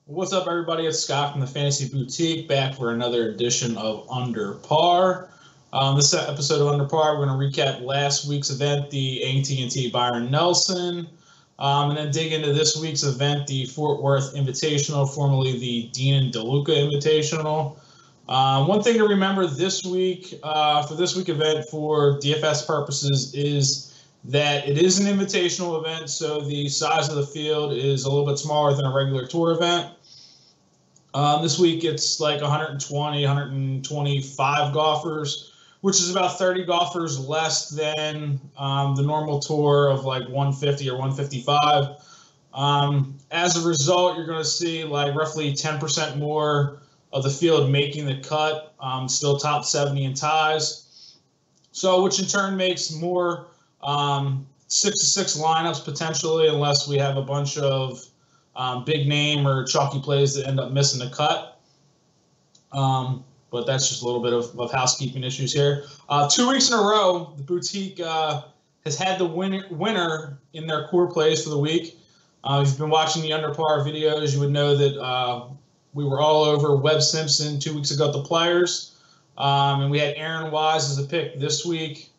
What's up, everybody? It's Scott from the Fantasy Boutique, back for another edition of Under Par. This episode of Under Par, we're going to recap last week's event, the AT&T Bryon Nelson, and then dig into this week's event, the Fort Worth Invitational, formerly the Dean and DeLuca Invitational. One thing to remember this week, for this week event for DFS purposes, is that it is an invitational event, so the size of the field is a little bit smaller than a regular tour event. This week it's like 120, 125 golfers, which is about 30 golfers less than the normal tour of like 150 or 155. As a result, you're going to see like roughly 10% more of the field making the cut, still top 70 in ties. So, which in turn makes more 6-6 lineups potentially, unless we have a bunch of big name or chalky plays that end up missing the cut. But that's just a little bit of housekeeping issues here. 2 weeks in a row, the boutique has had the winner in their core plays for the week. If you've been watching the Under Par videos, you would know that we were all over Webb Simpson 2 weeks ago at the Players. And we had Aaron Wise as a pick this week,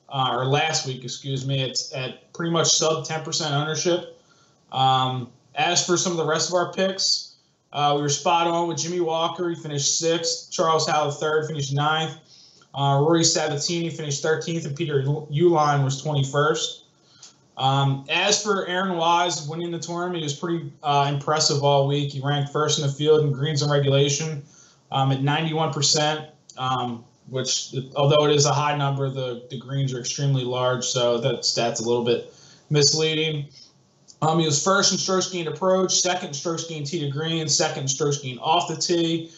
or last week, excuse me. It's at pretty much sub 10% ownership. As for some of the rest of our picks, we were spot on with Jimmy Walker. He finished 6th. Charles Howell III finished 9th. Rory Sabatini finished 13th, and Peter Uihlein was 21st. As for Aaron Wise winning the tournament, he was pretty impressive all week. He ranked first in the field in greens and regulation at 91%, which, although it is a high number, the greens are extremely large, so that stat's a little bit misleading. He was first in strokes gained approach, second in strokes gained tee to green, second in strokes gained off the tee.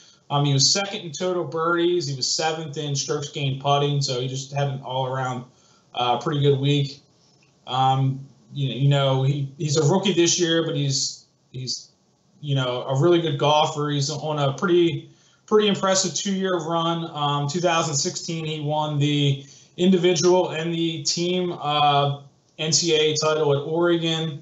He was second in total birdies. He was 7th in strokes gained putting, so he just had an all-around pretty good week. He's a rookie this year, but he's a really good golfer. He's on a pretty impressive 2-year run. 2016, he won the individual and the team NCAA title at Oregon.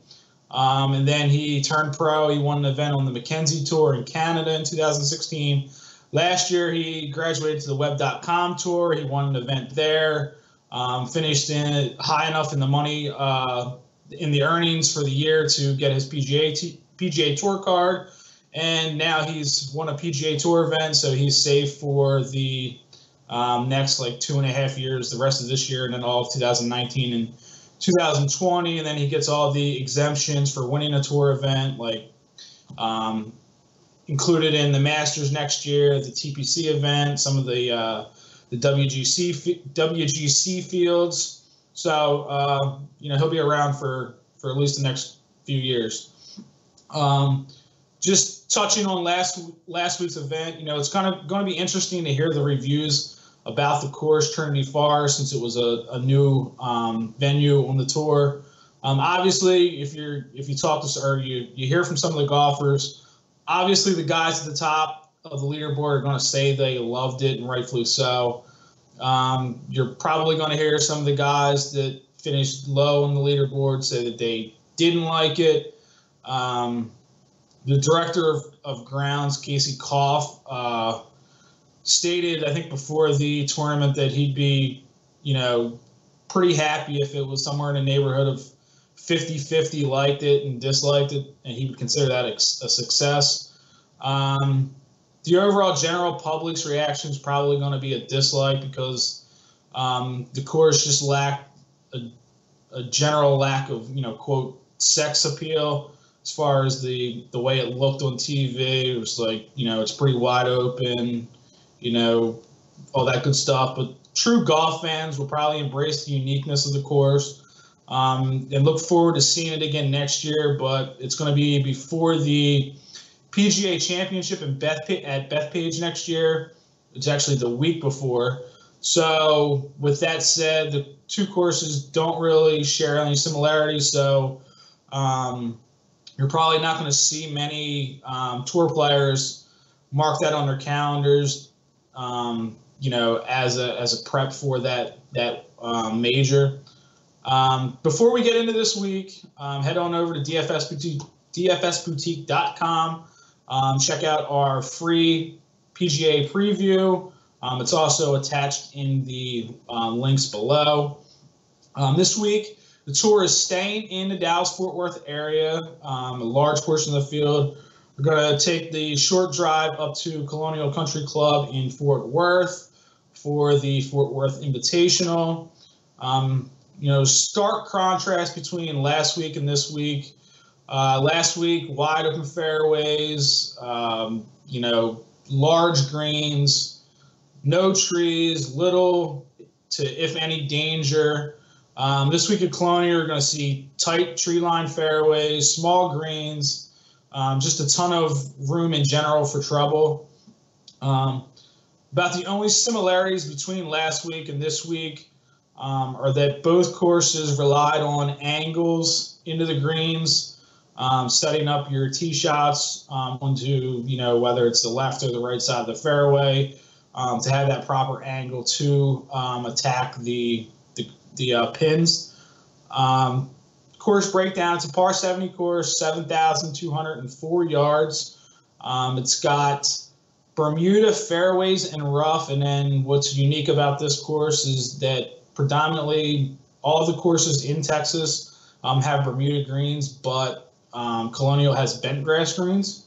And then he turned pro. He won an event on the Mackenzie Tour in Canada in 2016. Last year, he graduated to the Web.com Tour. He won an event there, finished in high enough in the money, in the earnings for the year to get his PGA Tour card. And now he's won a PGA Tour event, so he's safe for the next like 2.5 years, the rest of this year, and then all of 2019 and 2020, and then he gets all the exemptions for winning a tour event, like included in the Masters next year, the TPC event, some of the WGC fields. So he'll be around for at least the next few years. Just touching on last week's event, it's kind of going to be interesting to hear the reviews about the course, Trinity Farr, since it was a new venue on the tour. Obviously, if you talk to or you hear from some of the golfers, obviously the guys at the top of the leaderboard are going to say they loved it, and rightfully so. You're probably going to hear some of the guys that finished low on the leaderboard say that they didn't like it. The director of grounds, Casey Koff, stated, I think, before the tournament that he'd be, pretty happy if it was somewhere in the neighborhood of 50-50 liked it and disliked it, and he would consider that a success. The overall general public's reaction is probably going to be a dislike because the course just lacked a general lack of, quote, sex appeal as far as the way it looked on TV. It was like, it's pretty wide open, all that good stuff. But true golf fans will probably embrace the uniqueness of the course and look forward to seeing it again next year. But it's going to be before the PGA Championship at Bethpage next year. It's actually the week before. So with that said, the two courses don't really share any similarities. So you're probably not going to see many tour players mark that on their calendars, as a prep for that major. Before we get into this week, head on over to DFSboutique.com. Check out our free PGA preview. It's also attached in the links below. This week, the tour is staying in the Dallas-Fort Worth area, a large portion of the field. We're going to take the short drive up to Colonial Country Club in Fort Worth for the Fort Worth Invitational. Stark contrast between last week and this week. Last week, wide open fairways, large greens, no trees, little to, if any, danger. This week at Colonial, you're going to see tight tree line fairways, small greens, just a ton of room in general for trouble. About the only similarities between last week and this week are that both courses relied on angles into the greens, setting up your tee shots onto, whether it's the left or the right side of the fairway, to have that proper angle to attack the pins. Course breakdown, it's a par 70 course, 7,204 yards. It's got Bermuda fairways and rough, and then what's unique about this course is that predominantly all the courses in Texas have Bermuda greens, but Colonial has bent grass greens.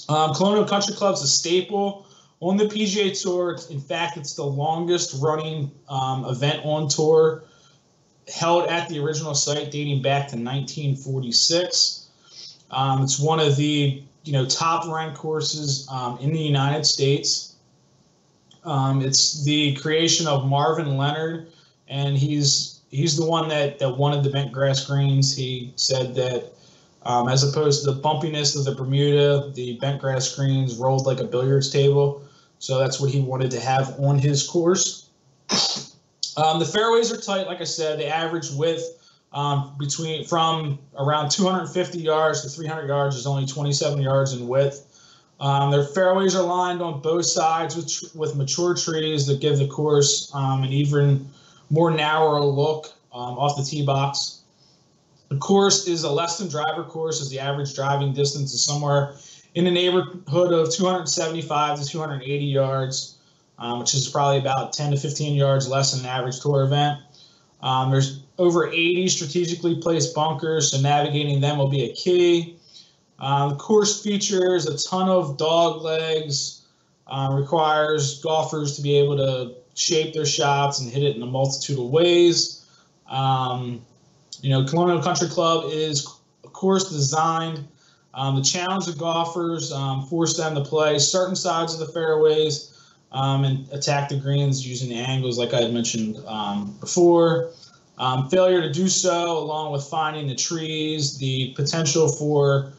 Colonial Country Club's a staple on the PGA Tour. In fact, it's the longest running event on tour, held at the original site dating back to 1946. It's one of the top ranked courses in the United States. It's the creation of Marvin Leonard, and he's the one that wanted the bent grass greens. He said that as opposed to the bumpiness of the Bermuda, the bent grass greens rolled like a billiards table. So that's what he wanted to have on his course. The fairways are tight, like I said. The average width from around 250 yards to 300 yards is only 27 yards in width. Their fairways are lined on both sides with mature trees that give the course an even more narrow look off the tee box. The course is a less than driver course, as the average driving distance is somewhere in the neighborhood of 275 to 280 yards, which is probably about 10 to 15 yards less than an average tour event. There's over 80 strategically placed bunkers, so navigating them will be a key. The course features a ton of dog legs, requires golfers to be able to shape their shots and hit it in a multitude of ways. Colonial Country Club is a course designed to challenge the golfers, force them to play certain sides of the fairways, and attack the greens using the angles like I had mentioned before. Failure to do so, along with finding the trees, the potential for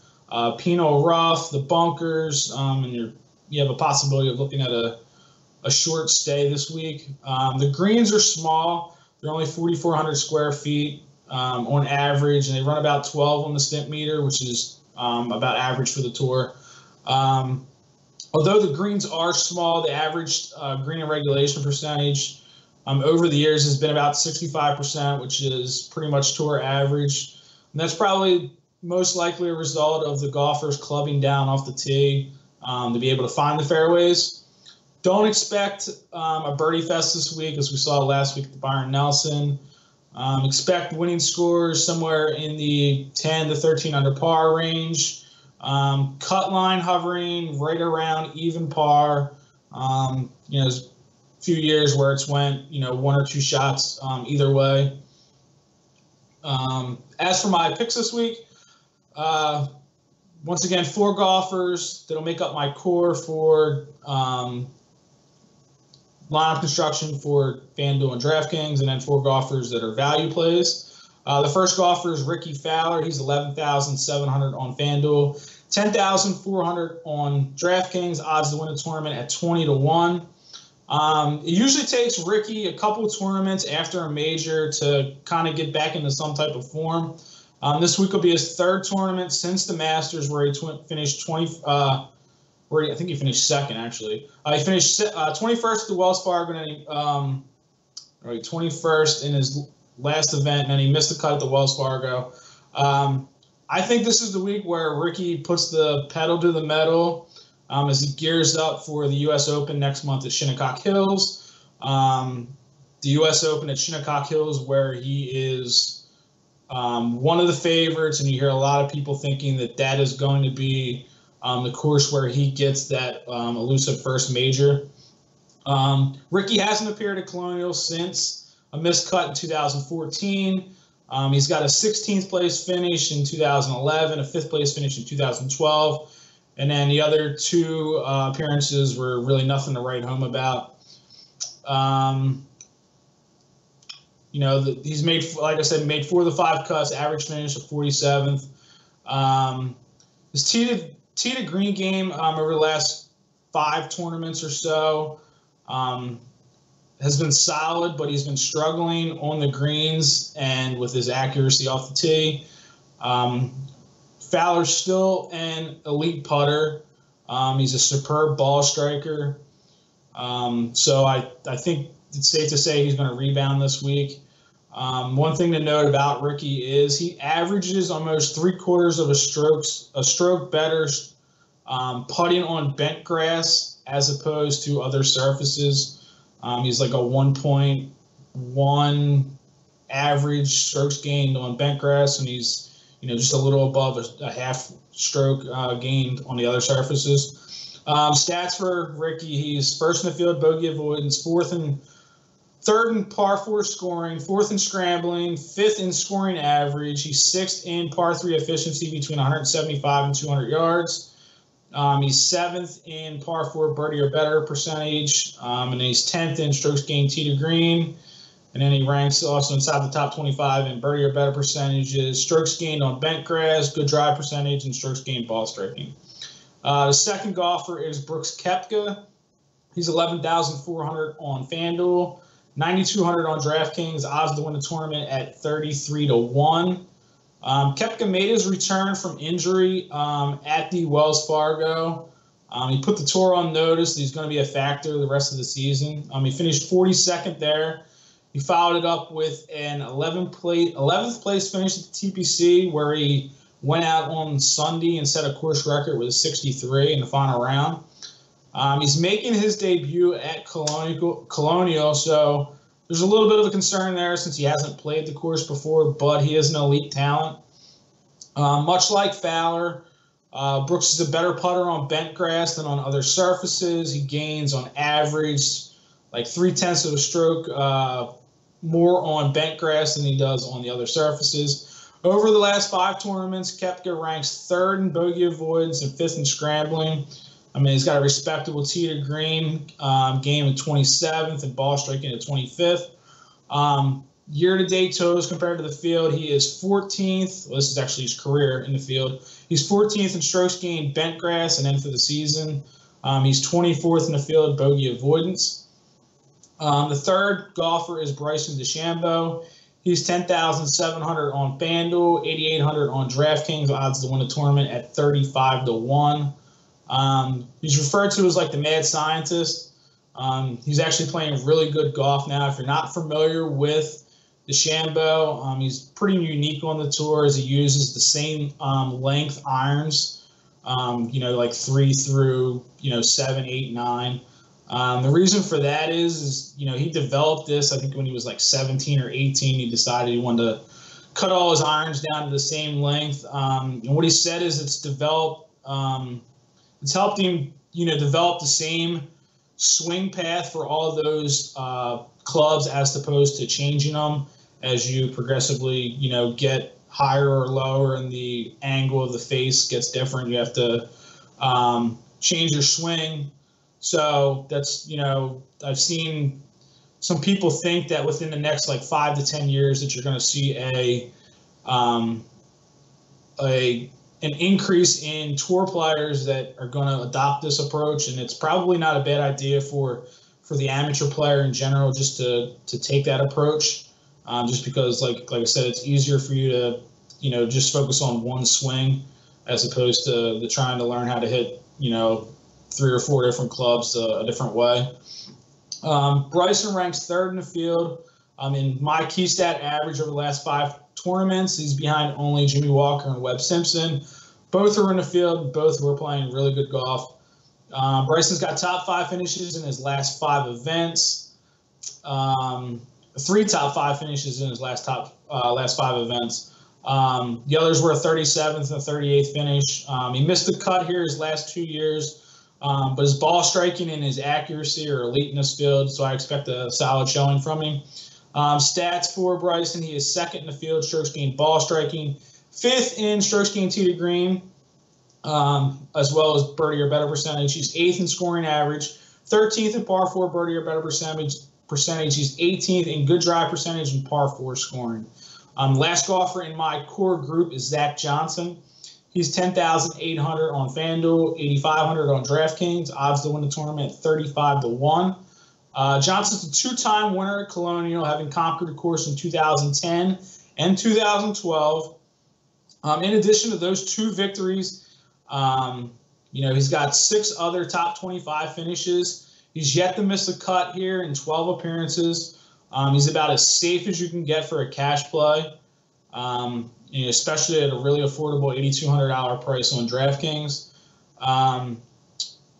penal rough, the bunkers, and you have a possibility of looking at a short stay this week. The greens are small. They're only 4,400 square feet on average, and they run about 12 on the stimp meter, which is about average for the tour. Although the greens are small, the average green and regulation percentage over the years has been about 65%, which is pretty much tour average. And that's probably most likely a result of the golfers clubbing down off the tee to be able to find the fairways. Don't expect a birdie fest this week, as we saw last week at Bryon Nelson. Expect winning scores somewhere in the 10 to 13 under par range. Cut line hovering right around even par. There's a few years where it's went, one or two shots either way. As for my picks this week, once again, 4 golfers that'll make up my core for lineup construction for FanDuel and Draftkings, and then 4 golfers that are value plays. The first golfer is RICKIE FOWLER. He's 11,700 on FanDuel, 10,400 on DraftKings. Odds to win a tournament at 20 to 1. It usually takes RICKIE a couple of tournaments after a major to kind of get back into some type of form. This week will be his 3rd tournament since the Masters, where he finished 20. I think he finished second, actually. He finished 21st at the Wells Fargo, and then 21st in his last event, and then he missed the cut at the Wells Fargo. I think this is the week where Rickie puts the pedal to the metal as he gears up for the U.S. Open next month at Shinnecock Hills. The U.S. Open at Shinnecock Hills, where he is one of the favorites, and you hear a lot of people thinking that is going to be the course where he gets that elusive first major. Rickie hasn't appeared at Colonial since a missed cut in 2014. He's got a 16th place finish in 2011, a 5th place finish in 2012, and then the other 2 appearances were really nothing to write home about. He's made, like I said, made 4 of the 5 cuts, average finish of 47th. His tee to green game over the last 5 tournaments or so has been solid, but he's been struggling on the greens and with his accuracy off the tee. Fowler's still an elite putter. He's a superb ball striker. So I think it's safe to say he's going to rebound this week. One thing to note about Rickie is he averages almost 3/4 of a stroke better putting on bent grass as opposed to other surfaces. He's like a 1.1 average strokes gained on bent grass, and he's just a little above a half stroke gained on the other surfaces. Stats for Rickie: he's first in the field bogey avoidance, third in par 4 scoring, 4th in scrambling, 5th in scoring average. He's 6th in par 3 efficiency between 175 and 200 yards. He's 7th in par 4 birdie or better percentage, and he's 10th in strokes gained tee to green. And then he ranks also inside the top 25 in birdie or better percentages, strokes gained on bent grass, good drive percentage, and strokes gained ball striking. The second golfer is Brooks Koepka. He's 11,400 on FanDuel, 9,200 on Draftkings, odds to win the tournament at 33-1. Koepka made his return from injury at the Wells Fargo. He put the tour on notice that he's going to be a factor the rest of the season. He finished 42nd there. He followed it up with an 11th place finish at the TPC, where he went out on Sunday and set a course record with a 63 in the final round. He's making his debut at Colonial, so there's a little bit of a concern there since he hasn't played the course before, but he is an elite talent. Much like Fowler, Brooks is a better putter on bent grass than on other surfaces. He gains on average like 0.3 of a stroke more on bent grass than he does on the other surfaces. Over the last 5 tournaments, Koepka ranks 3rd in bogey avoidance and 5th in scrambling. He's got a respectable tee to green game at 27th and ball striking at 25th. Year-to-date totals compared to the field, he is 14th. Well, this is actually his career in the field. He's 14th in strokes gained bent grass, and then for the season, he's 24th in the field bogey avoidance. The third golfer is Bryson DeChambeau. He's 10,700 on FanDuel, 8,800 on Draftkings, odds to win the tournament at 35-1. He's referred to as like the mad scientist. He's actually playing really good golf now. If you're not familiar with DeChambeau, he's pretty unique on the tour as he uses the same length irons, like 3 through 7, 8, 9. The reason for that is he developed this, I think, when he was like 17 or 18. He decided he wanted to cut all his irons down to the same length. And what he said is it's helped him, develop the same swing path for all those clubs as opposed to changing them as you progressively, get higher or lower and the angle of the face gets different. You have to change your swing. So that's, I've seen some people think that within the next 5 to 10 years that you're going to see an increase in tour players that are going to adopt this approach, and it's probably not a bad idea for the amateur player in general just to take that approach, just because like I said, it's easier for you to just focus on one swing as opposed to trying to learn how to hit 3 or 4 different clubs a different way. Bryson ranks 3rd in the field. In my key stat average over the last 5 tournaments. He's behind only Jimmy Walker and Webb Simpson. Both are in the field. Both were playing really good golf. Bryson's got top 5 finishes in his last 5 events. 3 top 5 finishes in his last 5 events. The others were a 37th and a 38th finish. He missed the cut here his last 2 years, but his ball striking and his accuracy are elite in this field, so I expect a solid showing from him. Stats for Bryson: he is 2nd in the field, strokes gained ball striking, 5th in strokes gained tee to green, as well as birdie or better percentage. He's 8th in scoring average, 13th in par 4 birdie or better percentage. He's 18th in good drive percentage and par 4 scoring. Last golfer in my core group is Zach Johnson. He's 10,800 on FanDuel, 8,500 on Draftkings. Odds to win the tournament 35-1. Johnson's a 2-time winner at Colonial, having conquered the course in 2010 and 2012. In addition to those 2 victories, he's got 6 other top 25 finishes. He's yet to miss a cut here in 12 appearances. He's about as safe as you can get for a cash play, especially at a really affordable $8,200 price on DraftKings.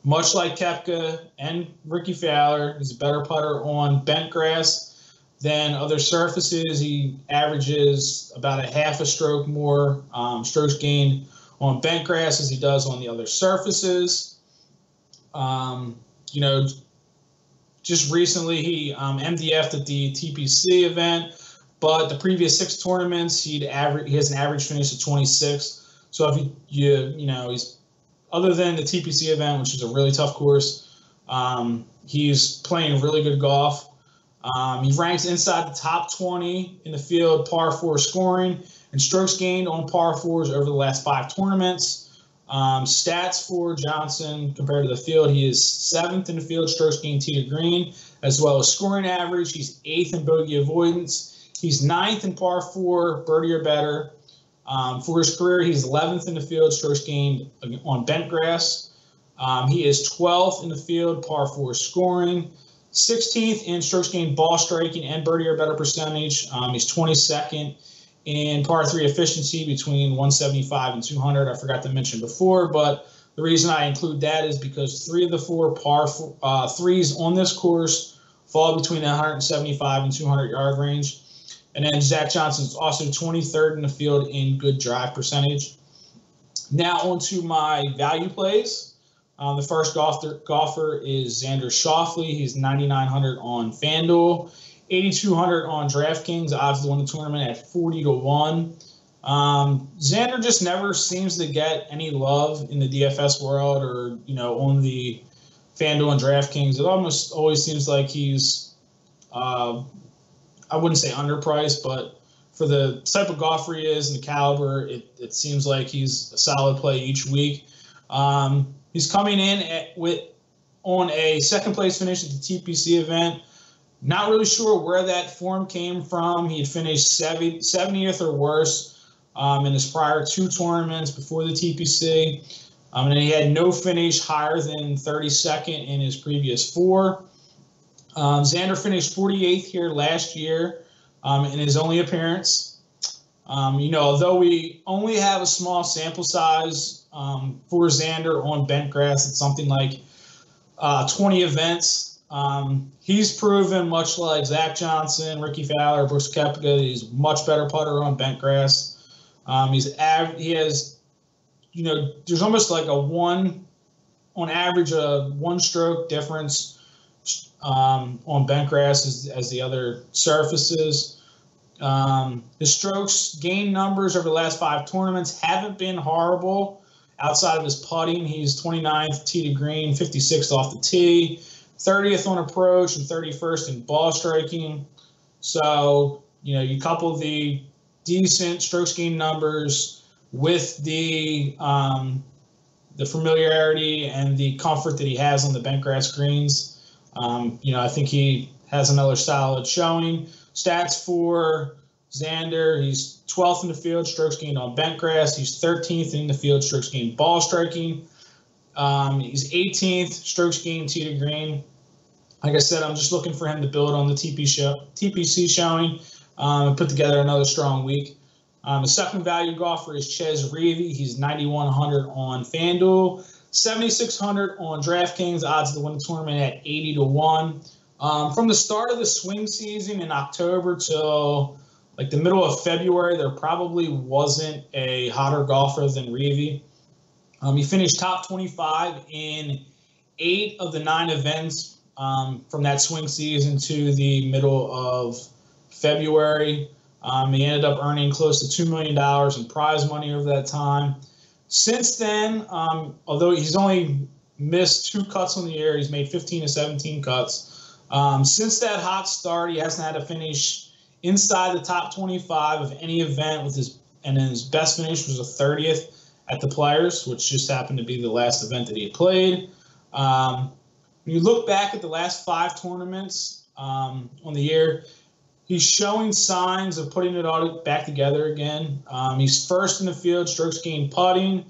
Much like Koepka and Rickie Fowler, he's a better putter on bent grass than other surfaces. He averages about a half a stroke more strokes gained on bent grass as he does on the other surfaces. Just recently he MDF'd at the TPC event, but the previous 6 tournaments he has an average finish of 26. So if he's other than the TPC event, which is a really tough course, he's playing really good golf. He ranks inside the top 20 in the field, par 4 scoring, and strokes gained on par 4s over the last 5 tournaments. Stats for Johnson compared to the field: he is 7th in the field, strokes gained tee to green, as well as scoring average. He's 8th in bogey avoidance. He's 9th in par 4, birdie or better. For his career, he's 11th in the field, strokes gained on bent grass. He is 12th in the field, par 4 scoring, 16th in strokes gained ball striking and birdie or better percentage. He's 22nd in par 3 efficiency between 175 and 200. I forgot to mention before, but the reason I include that is because 3 of the 4 par 3s on this course fall between the 175 and 200 yard range. And then Zach Johnson is also 23rd in the field in good drive percentage. Now on to my value plays. The first golfer is Xander Schauffele. He's 9,900 on FanDuel, 8,200 on DraftKings. Odds to win the tournament at 40-1. Xander just never seems to get any love in the DFS world or on the FanDuel and DraftKings. It almost always seems like he's I wouldn't say underpriced, but for the type of golfer he is and the caliber, it seems like he's a solid play each week. He's coming in on a second place finish at the TPC event. Not really sure where that form came from. He had finished 70th or worse in his prior 2 tournaments before the TPC. And he had no finish higher than 32nd in his previous 4. Xander finished 48th here last year in his only appearance. Although we only have a small sample size for Xander on bent grass, it's something like 20 events. He's proven, much like Zach Johnson, Rickie Fowler, Brooks Koepka, he's a much better putter on bent grass. He has, there's almost like on average, a 1-stroke difference on bent grass as the other surfaces. His strokes gain numbers over the last 5 tournaments haven't been horrible. Outside of his putting, he's 29th tee to green, 56th off the tee, 30th on approach, and 31st in ball striking. So, you couple the decent strokes gain numbers with the familiarity and the comfort that he has on the bent grass greens. I think he has another solid showing. Stats for Xander: he's 12th in the field, strokes gained on bent grass. He's 13th in the field, strokes gained ball striking. He's 18th, strokes gained tee to green. Like I said, I'm just looking for him to build on the TPC showing and put together another strong week. The second value golfer is Chez Reavie. He's 9,100 on FanDuel, 7,600 on DraftKings. Odds to win the tournament at 80 to 1. From the start of the swing season in October till like the middle of February, there probably wasn't a hotter golfer than Reavie. He finished top 25 in 8 of the 9 events from that swing season to the middle of February. He ended up earning close to $2 million in prize money over that time. Since then, although he's only missed 2 cuts on the year, he's made 15 to 17 cuts. Since that hot start, he hasn't had to finish inside the top 25 of any event and his best finish was a 30th at the Players, which just happened to be the last event that he played. When you look back at the last 5 tournaments on the year, he's showing signs of putting it all back together again. He's first in the field, strokes gained putting.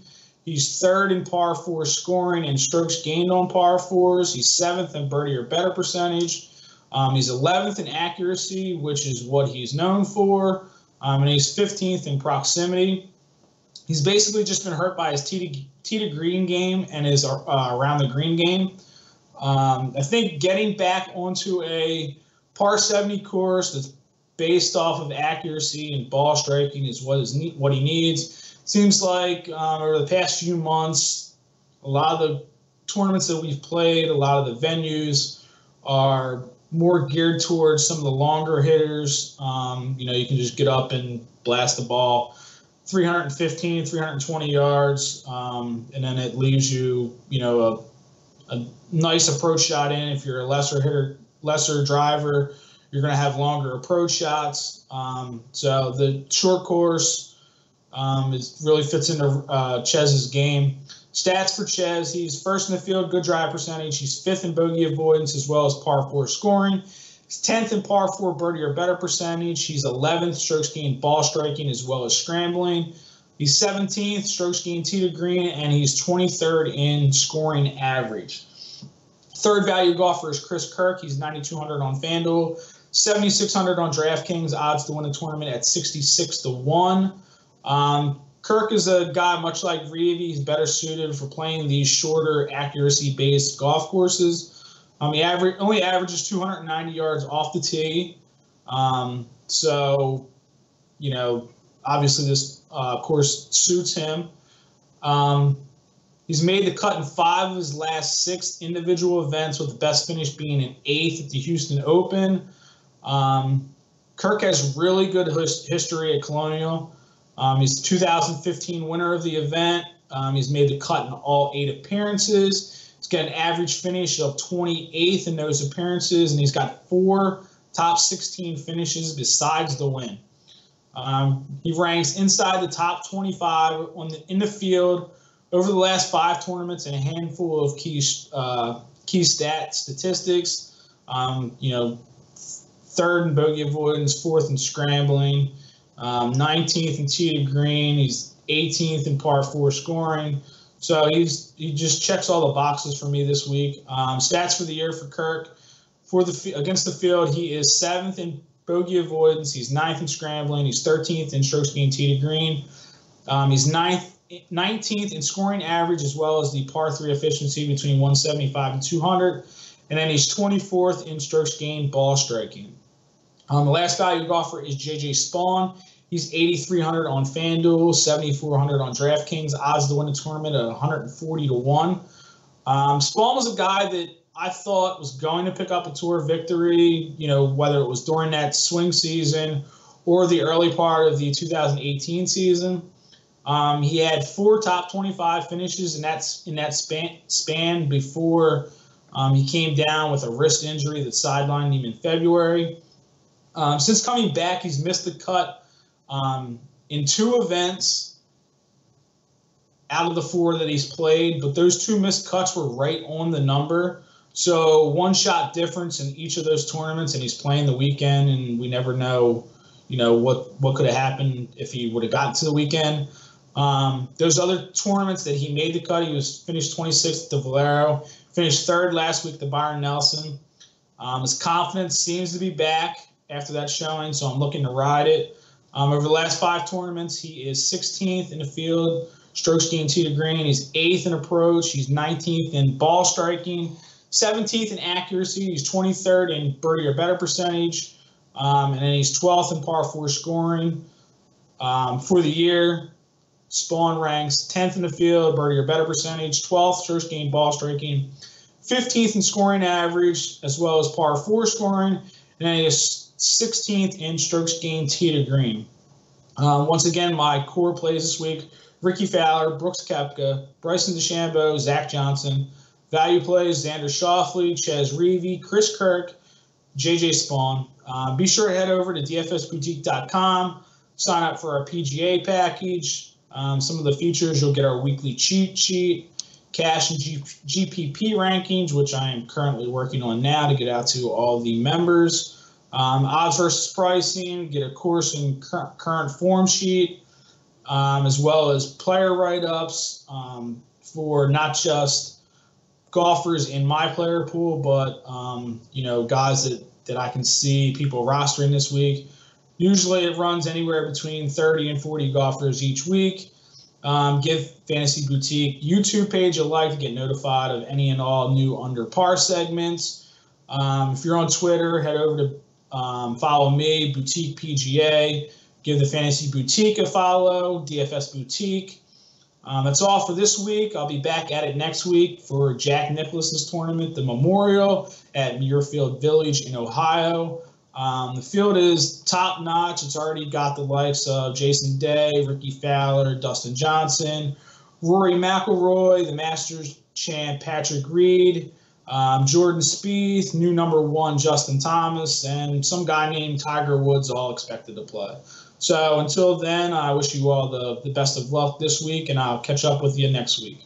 He's third in par 4 scoring and strokes gained on par 4s. He's 7th in birdie or better percentage. He's 11th in accuracy, which is what he's known for. And he's 15th in proximity. He's basically just been hurt by his tee to green game and his around the green game. I think getting back onto a par 70 course that's based off of accuracy and ball striking is what he needs. Seems like over the past few months, a lot of the tournaments that we've played, a lot of the venues are more geared towards some of the longer hitters. You can just get up and blast the ball 315, 320 yards, and then it leaves you, a nice approach shot in. If you're a lesser hitter, lesser driver, you're going to have longer approach shots. So the short course really fits into Chez's game. Stats for Chez: he's first in the field, good drive percentage. He's 5th in bogey avoidance as well as par 4 scoring. He's 10th in par 4 birdie or better percentage. He's 11th strokes gained ball striking as well as scrambling. He's 17th strokes gained tee to green, and he's 23rd in scoring average. Third value golfer is KIRK. He's 9,200 on FanDuel, 7,600 on DraftKings. Odds to win the tournament at 66 to 1. KIRK is a guy much like Reavie. He's better suited for playing these shorter accuracy-based golf courses. He only averages 290 yards off the tee. So, obviously this course suits him. He's made the cut in 5 of his last 6 individual events, with the best finish being an 8th at the Houston Open. KIRK has really good history at Colonial. He's the 2015 winner of the event. He's made the cut in all 8 appearances. He's got an average finish of 28th in those appearances, and he's got 4 top 16 finishes besides the win. He ranks inside the top 25 in the field over the last 5 tournaments and a handful of key statistics. 3rd in bogey avoidance, 4th in scrambling, 19th in tee to green. He's 18th in par 4 scoring. So he just checks all the boxes for me this week. Stats for the year for KIRK: against the field, he is 7th in bogey avoidance. He's 9th in scrambling. He's 13th in strokes gained tee to green. He's 19th in scoring average as well as the par 3 efficiency between 175 and 200. And then he's 24th in strokes gained ball striking. The last value golfer is J.J. Spawn. He's 8,300 on FanDuel, 7,400 on DraftKings. Odds to win the tournament at 140 to 1. Spawn was a guy that I thought was going to pick up a tour victory, whether it was during that swing season or the early part of the 2018 season. He had 4 top 25 finishes in that span before he came down with a wrist injury that sidelined him in February. Since coming back, he's missed the cut in 2 events out of the 4 that he's played, but those 2 missed cuts were right on the number. So 1 shot difference in each of those tournaments, and he's playing the weekend, and we never know, what could have happened if he would have gotten to the weekend. Those other tournaments that he made the cut, he was finished 26th at the Valero, finished 3rd last week at the Bryon Nelson. His confidence seems to be back after that showing, so I'm looking to ride it. Over the last 5 tournaments, he is 16th in the field, strokes gained tee to green. He's 8th in approach. He's 19th in ball striking, 17th in accuracy. He's 23rd in birdie or better percentage. And then he's 12th in par 4 scoring. For the year, Spawn ranks 10th in the field, birdie or better percentage, 12th strokes gained ball striking, 15th in scoring average, as well as par 4 scoring, and then he is 16th in strokes gained tee to green. Once again, my core plays this week: Rickie Fowler, Brooks Koepka, Bryson DeChambeau, Zach Johnson. Value plays: Xander Schauffele, Ches Reavie, Chris Kirk, JJ Spawn. Be sure to head over to dfsboutique.com, sign up for our PGA package. Some of the features: you'll get our weekly cheat sheet, cash and GPP rankings, which I am currently working on now to get out to all the members. Odds versus pricing, get a course and current form sheet, as well as player write-ups for not just golfers in my player pool, but guys that I can see people rostering this week. Usually it runs anywhere between 30 and 40 golfers each week. Give Fantasy Boutique YouTube page a like to get notified of any and all new under par segments. If you're on Twitter, head over to follow me, Boutique PGA. Give the Fantasy Boutique a follow, DFS Boutique. That's all for this week. I'll be back at it next week for Jack Nicklaus's tournament, the Memorial at Muirfield Village in Ohio. The field is top notch. It's already got the likes of Jason Day, Rickie Fowler, Dustin Johnson, Rory McIlroy, the Masters champ Patrick Reed, Jordan Spieth, new number 1 Justin Thomas, and some guy named Tiger Woods, all expected to play. So until then, I wish you all the best of luck this week, and I'll catch up with you next week.